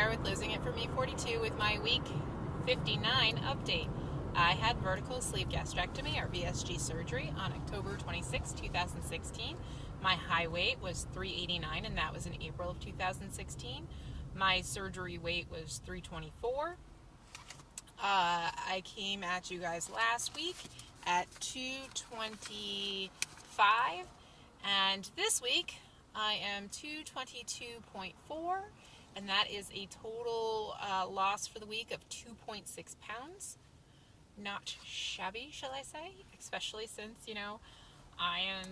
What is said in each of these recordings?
there with Losing It For Me 42 with my week 59 update. I had vertical sleeve gastrectomy, or VSG surgery, on October 26, 2016. My high weight was 389, and that was in April of 2016. My surgery weight was 324. I came at you guys last week at 225, and this week I am 222.4, and that is a total loss for the week of 2.6 pounds. Not shabby, shall I say, especially since, I am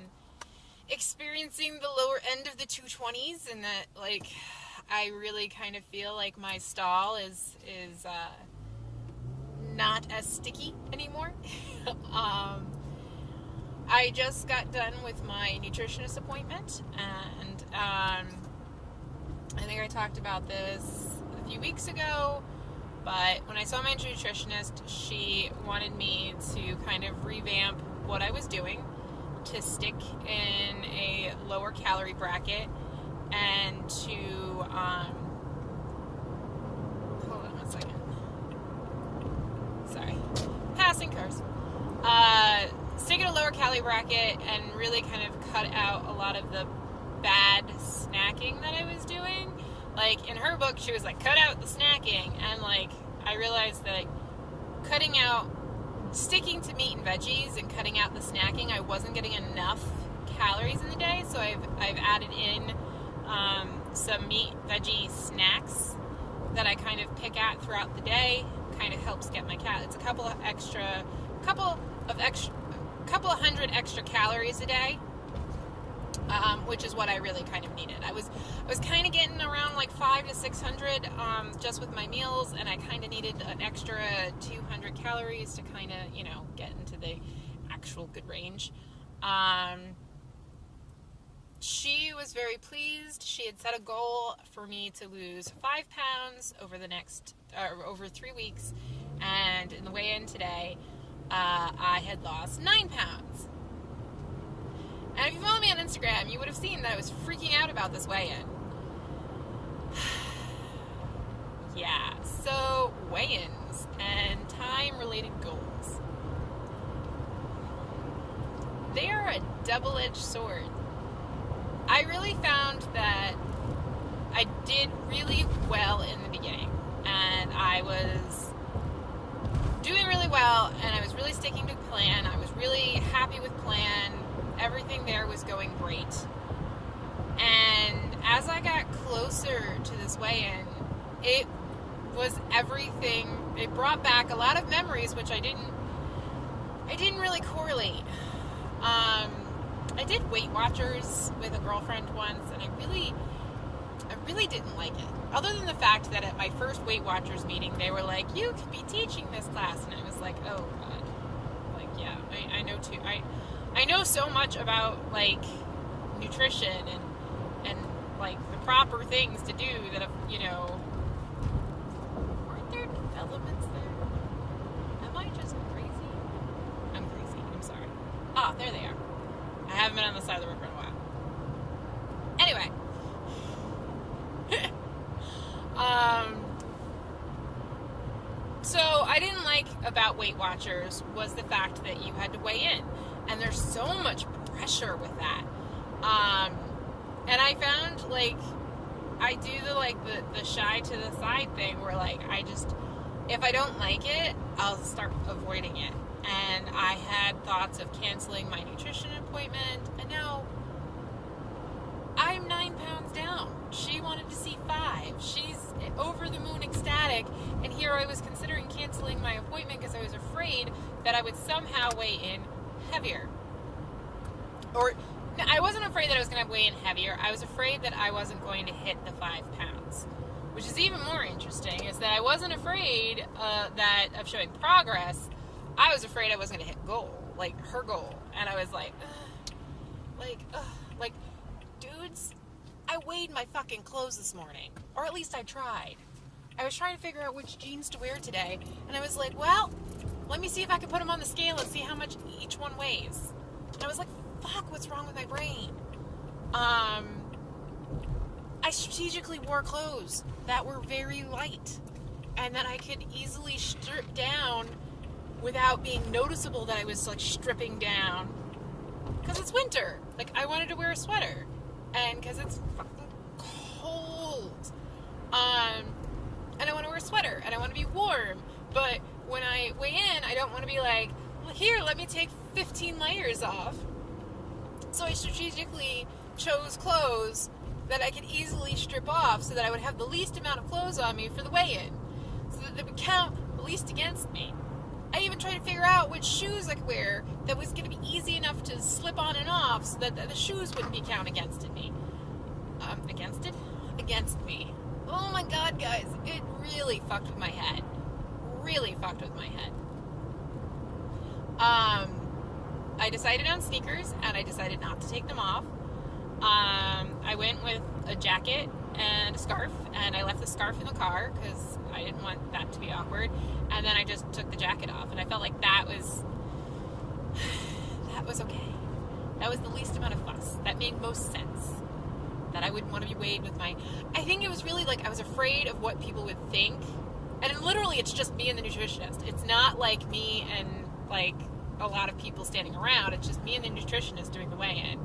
experiencing the lower end of the 220s, and that, I really kind of feel like my stall is not as sticky anymore. I just got done with my nutritionist appointment, and I think I talked about this a few weeks ago, but when I saw my nutritionist, she wanted me to kind of revamp what I was doing to stick in a lower calorie bracket and to, hold on one second. Sorry. Passing cars. Stick in a lower calorie bracket and really kind of cut out a lot of the bad snacking that I was doing. In her book, she was like, cut out the snacking. And, I realized that sticking to meat and veggies and cutting out the snacking, I wasn't getting enough calories in the day. So I've added in some meat, veggie snacks that I kind of pick at throughout the day. Kind of helps get my It's a couple of hundred extra calories a day, which is what I really kind of needed. I was kind of getting around 500 to 600 just with my meals, and I kind of needed an extra 200 calories to kind of get into the actual good range. She was very pleased. She had set a goal for me to lose 5 pounds over over 3 weeks, and in the weigh-in today, I had lost 9 pounds. And if you follow me on Instagram, you would have seen that I was freaking out about this weigh-in. Yeah, so weigh-ins and time-related goals. They are a double-edged sword. I really found that I did really well in the beginning, and I was doing really well, and I was really sticking to plan. I was really happy with plan. Everything there was going great. And as I got closer to this weigh-in, it was everything. It brought back a lot of memories, which I didn't really correlate. I did Weight Watchers with a girlfriend once, and I really didn't like it. Other than the fact that at my first Weight Watchers meeting, they were like, you could be teaching this class, and I was like, oh god. Yeah, I know too. I know so much about, nutrition and the proper things to do that, aren't there developments there? Am I just crazy? I'm crazy. I'm sorry. Ah, there they are. I haven't been on the side of the road for a while. Anyway. So I didn't like about Weight Watchers was the fact that you had to weigh in. And there's so much pressure with that. And I found, I do the shy to the side thing where, if I don't like it, I'll start avoiding it. And I had thoughts of canceling my nutrition appointment, and now I'm 9 pounds down. She wanted to see 5. She's over the moon ecstatic, and here I was considering canceling my appointment because I was afraid that I would somehow weigh in heavier. Or, no, I wasn't afraid that I was going to weigh in heavier. I was afraid that I wasn't going to hit the 5 pounds. Which is even more interesting, is that I wasn't afraid of showing progress. I was afraid I wasn't going to hit goal, her goal. And I was dudes, I weighed my fucking clothes this morning. Or at least I tried. I was trying to figure out which jeans to wear today. And I was like, well, let me see if I can put them on the scale and see how much each one weighs. And I was like, fuck, what's wrong with my brain? I I strategically wore clothes that were very light and that I could easily strip down without being noticeable that I was like stripping down, because it's winter. Like, I wanted to wear a sweater, and because it's fucking cold, and I want to wear a sweater and I want to be warm, but when I weigh in, I don't want to be like, well, here, let me take 15 layers off. So I strategically chose clothes that I could easily strip off so that I would have the least amount of clothes on me for the weigh-in, so that they would count the least against me. I even tried to figure out which shoes I could wear that was going to be easy enough to slip on and off so that the shoes wouldn't be counted against me. Against me. Oh my god, guys, it really fucked with my head. Really fucked with my head. I decided on sneakers, and I decided not to take them off. I went with a jacket and a scarf, and I left the scarf in the car because I didn't want that to be awkward, and then I just took the jacket off, and I felt like that was okay. That was the least amount of fuss. That made most sense. That I wouldn't want to be weighed with my... I think it was really like I was afraid of what people would think, and literally it's just me and the nutritionist. It's not like me and like a lot of people standing around. It's just me and the nutritionist doing the weigh-in,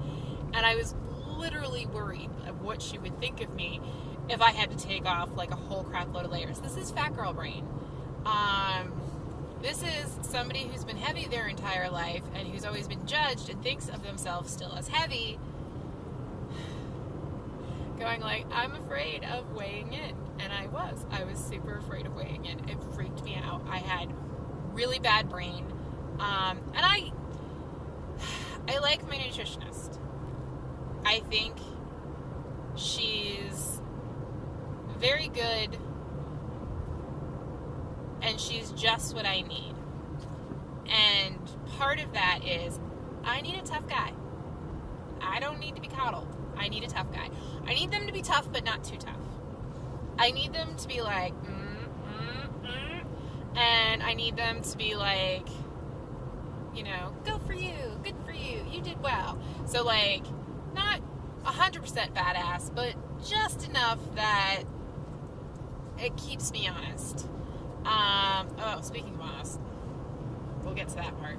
and I was literally worried of what she would think of me if I had to take off like a whole crap load of layers. This is fat girl brain. This is somebody who's been heavy their entire life and who's always been judged and thinks of themselves still as heavy, going like, I'm afraid of weighing in. And I was super afraid of weighing in. It freaked me out. I had really bad brain. And I like my nutritionist. I think she's very good, and she's just what I need. And part of that is I need a tough guy. I don't need to be coddled. I need a tough guy. I need them to be tough, but not too tough. I need them to be like, and I need them to be like, you know, go for you, good for you, you did well. So like, not 100% badass, but just enough that it keeps me honest. Speaking of honest, we'll get to that part.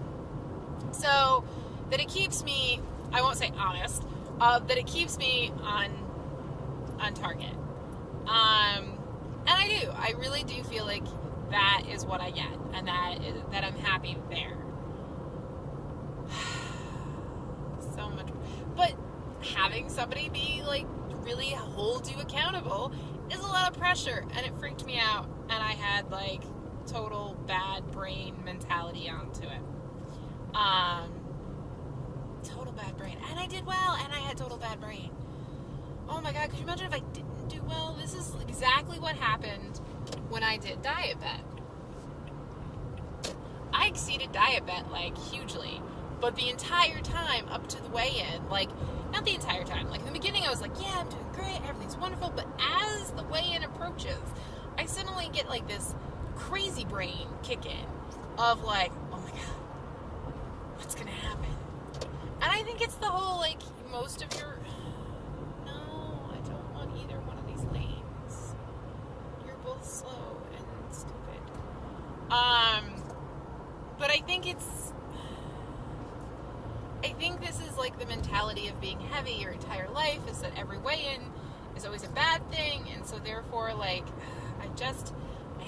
So that it keeps me, I won't say honest, that it keeps me on target. And I really do feel like that is what I get, and that I'm happy there. So much, but having somebody be like really hold you accountable is a lot of pressure, and it freaked me out, and I had like total bad brain mentality onto it. Total bad brain, and I did well, and I had total bad brain. Oh my god, could you imagine if I didn't do well? This is exactly what happened when I did Diet Bet. I exceeded Diet Bet like hugely, but the entire time up to the weigh-in, like, not the entire time, like in the beginning I was like, yeah, I'm doing great, everything's wonderful, but as the weigh-in approaches, I suddenly get like this crazy brain kick in of like, oh my god, what's gonna happen? And I think it's the whole, like, most of your, no, I don't want either one of these lanes. You're both slow and stupid. But I think this is like the mentality of being heavy your entire life, is that every weigh-in is always a bad thing, and so therefore, like, I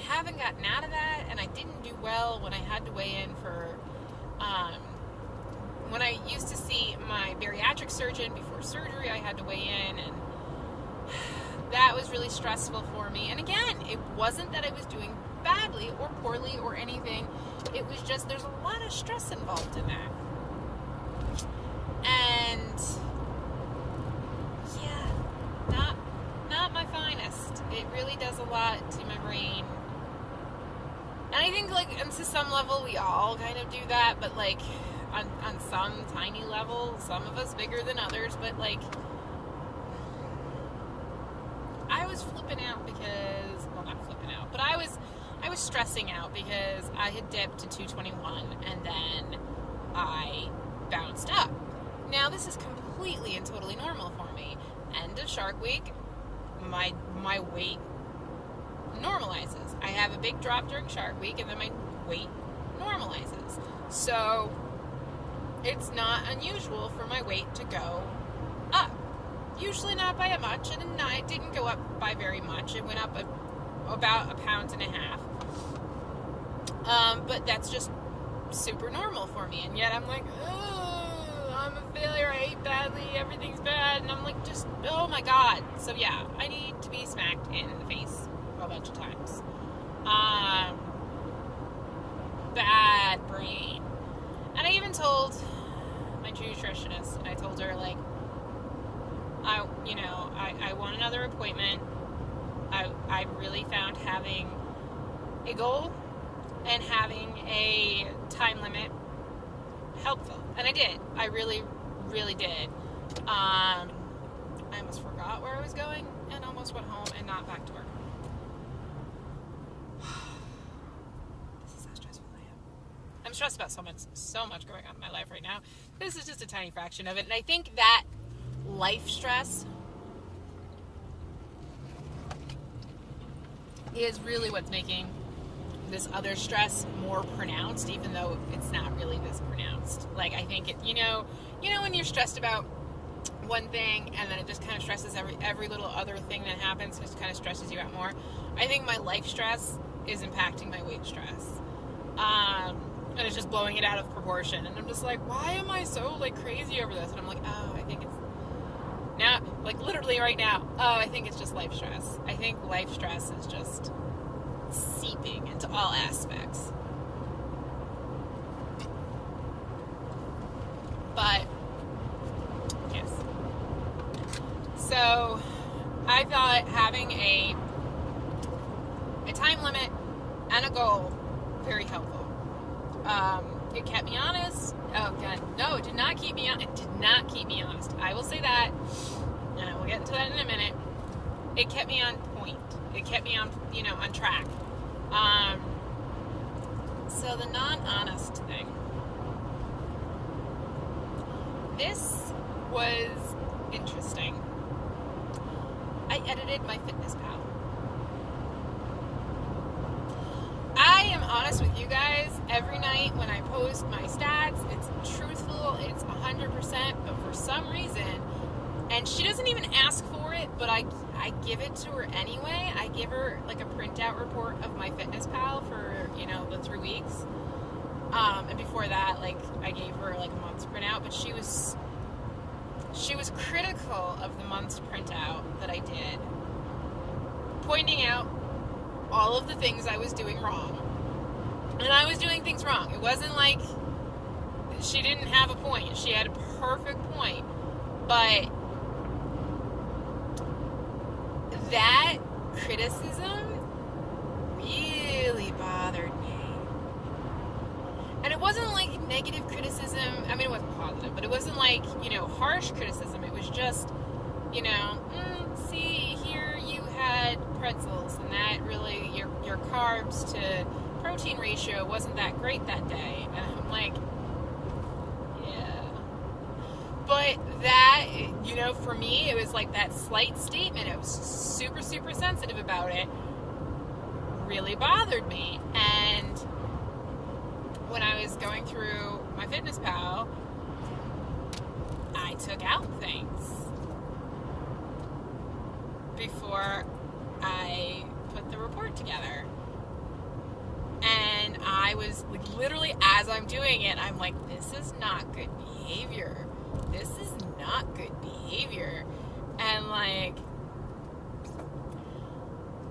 haven't gotten out of that, and I didn't do well when I had to weigh in for, when I used to see my bariatric surgeon before surgery, I had to weigh in, and that was really stressful for me. And again, it wasn't that I was doing badly or poorly or anything. It was just, there's a lot of stress involved in that. And yeah, not my finest. It really does a lot to my brain. And I think, like, and to some level, we all kind of do that, but like, on some tiny level, some of us bigger than others, but like, I was flipping out because, well, not flipping out, but I was stressing out because I had dipped to 221 and then I bounced up. Now, this is completely and totally normal for me. End of Shark Week, my weight normalizes. I have a big drop during Shark Week, and then my weight normalizes. So it's not unusual for my weight to go up. Usually not by much, and it didn't go up by very much. It went up about 1.5 pounds. But that's just super normal for me, and yet I'm like, oh, I'm a failure, I ate badly, everything's bad, and I'm like, just, oh my god. So yeah, I need to be smacked in the face a bunch of times. Bad brain. And I even told my nutritionist, and I told her, like, I want another appointment. I really found having a goal and having a time limit helpful. And I did. I really, really did. I almost forgot where I was going and almost went home and not back to work. This is how stressful I am. I'm stressed about so much going on in my life right now. This is just a tiny fraction of it. And I think that life stress is really what's making this other stress more pronounced, even though it's not really this pronounced. Like, I think it, you know when you're stressed about one thing and then it just kind of stresses every little other thing that happens, just kind of stresses you out more. I think my life stress is impacting my weight stress. And it's just blowing it out of proportion. And I'm just like, why am I so, like, crazy over this? And I'm like, oh, I think it's now, like, literally right now, oh, I think it's just life stress. I think life stress is just seeping into all aspects. But yes, so I thought having a time limit and a goal very helpful. It kept me honest. Oh god, no, it did not keep me honest. It did not keep me honest. I will say that, and I will get into that in a minute. It kept me on point. It kept me on, on track. So the non-honest thing. This was interesting. I edited my FitnessPal. I am honest with you guys. Every night when I post my stats, it's truthful, it's 100%, but for some reason, and she doesn't even ask for it, but I give it to her anyway. I give her like a printout report of my FitnessPal for, the 3 weeks. And before that, like, I gave her like a month's printout, but she was critical of the month's printout that I did, pointing out all of the things I was doing wrong. And I was doing things wrong. It wasn't like she didn't have a point. She had a perfect point. But that criticism really bothered me. And it wasn't like negative criticism. I mean, it wasn't positive, but it wasn't like, harsh criticism. It was just, see, here you had pretzels, and that really, your carbs to protein ratio wasn't that great that day. And I'm like, yeah. But that, for me, it was like that slight statement. I was super, super sensitive about it. Really bothered me. And when I was going through my FitnessPal, I took out things before I put the report together. And I was like, literally, as I'm doing it, I'm like, this is not good behavior. This is not good behavior. And like,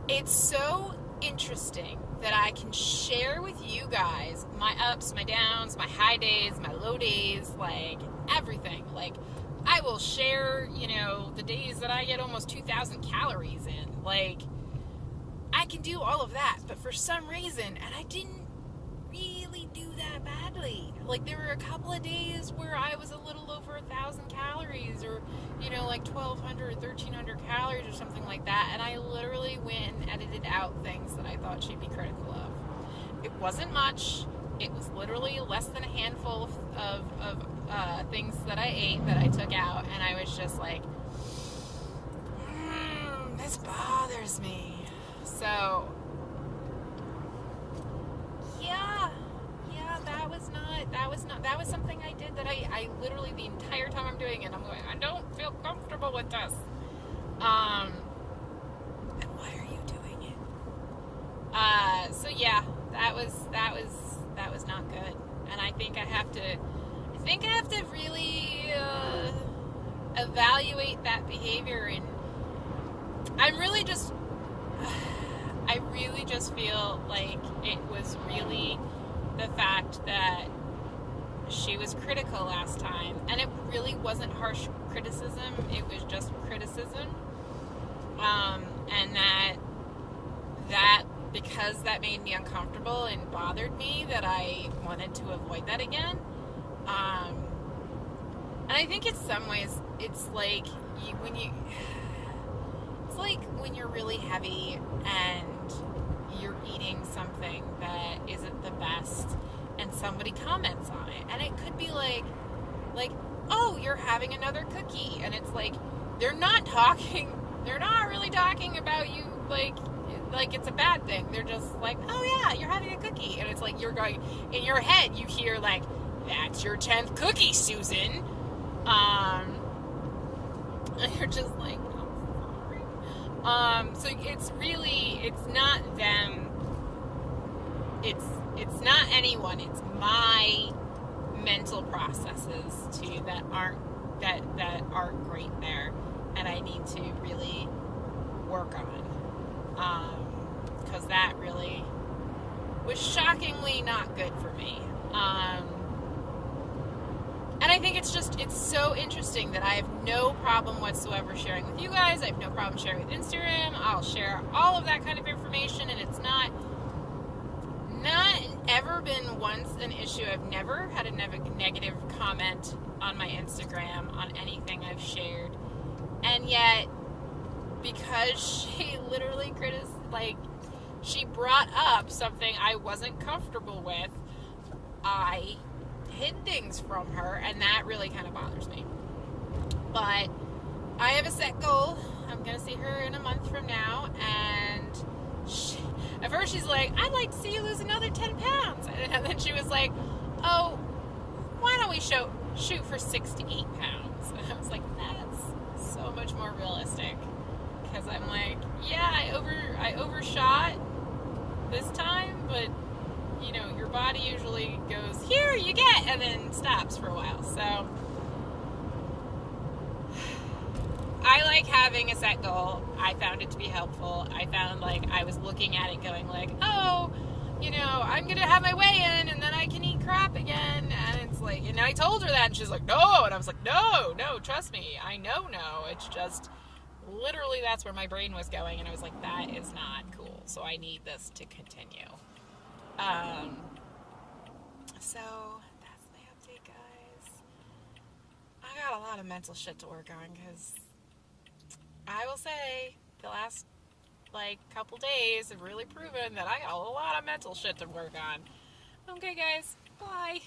it's so interesting that I can share with you guys my ups, my downs, my high days, my low days, like everything. Like, I will share, the days that I get almost 2,000 calories in. Like, I can do all of that, but for some reason, and I didn't really do that badly. Like, there were a couple of days where I was a little over 1,000 calories, or, like 1,200 or 1,300 calories or something like that, and I literally went and edited out things that I thought she'd be critical of. It wasn't much. It was literally less than a handful of things that I ate that I took out, and I was just like, this just bothers me. So, yeah, that was something I did that I literally the entire time I'm doing it, I'm going, I don't feel comfortable with this. And why are you doing it? So yeah, that was not good. And I think I have to really evaluate that behavior, and I really just feel like it was really the fact that she was critical last time, and it really wasn't harsh criticism, it was just criticism, and that because that made me uncomfortable and bothered me, that I wanted to avoid that again. And I think in some ways it's like when you're really heavy and you're eating something that isn't the best and somebody comments on it, and it could be like, oh, you're having another cookie, and it's like they're not really talking about you like it's a bad thing. They're just like, oh yeah, you're having a cookie, and it's like you're going in your head, you hear like, that's your 10th cookie, Susan. And you're just like, I'm sorry. So it's not them. It's not anyone. It's my mental processes too that aren't great there, and I need to really work on. Because that really was shockingly not good for me. And I think it's so interesting that I have no problem whatsoever sharing with you guys. I have no problem sharing with Instagram. I'll share all of that kind of information, and it's not ever been once an issue. I've never had a negative comment on my Instagram on anything I've shared. And yet, because she literally she brought up something I wasn't comfortable with, I hid things from her, and that really kind of bothers me. But I have a set goal. I'm going to see her in a month from now, and at first she's like, I'd like to see you lose another 10 pounds. And then she was like, oh, why don't we shoot for 6 to 8 pounds? And I was like, that's so much more realistic. Because I'm like, yeah, I overshot this time, but you know, your body usually goes, here you get, and then stops for a while. So I like having a set goal. I found it to be helpful. I found I was looking at it going oh, you know, I'm going to have my weigh-in and then I can eat crap again. And it's like, and I told her that, and she's like, no. And I was like, no, trust me. I know. It's just literally that's where my brain was going. And I was like, that is not cool. So I need this to continue. So that's my update, guys. I got a lot of mental shit to work on, because I will say the last couple days have really proven that I got a lot of mental shit to work on. Okay, guys, bye.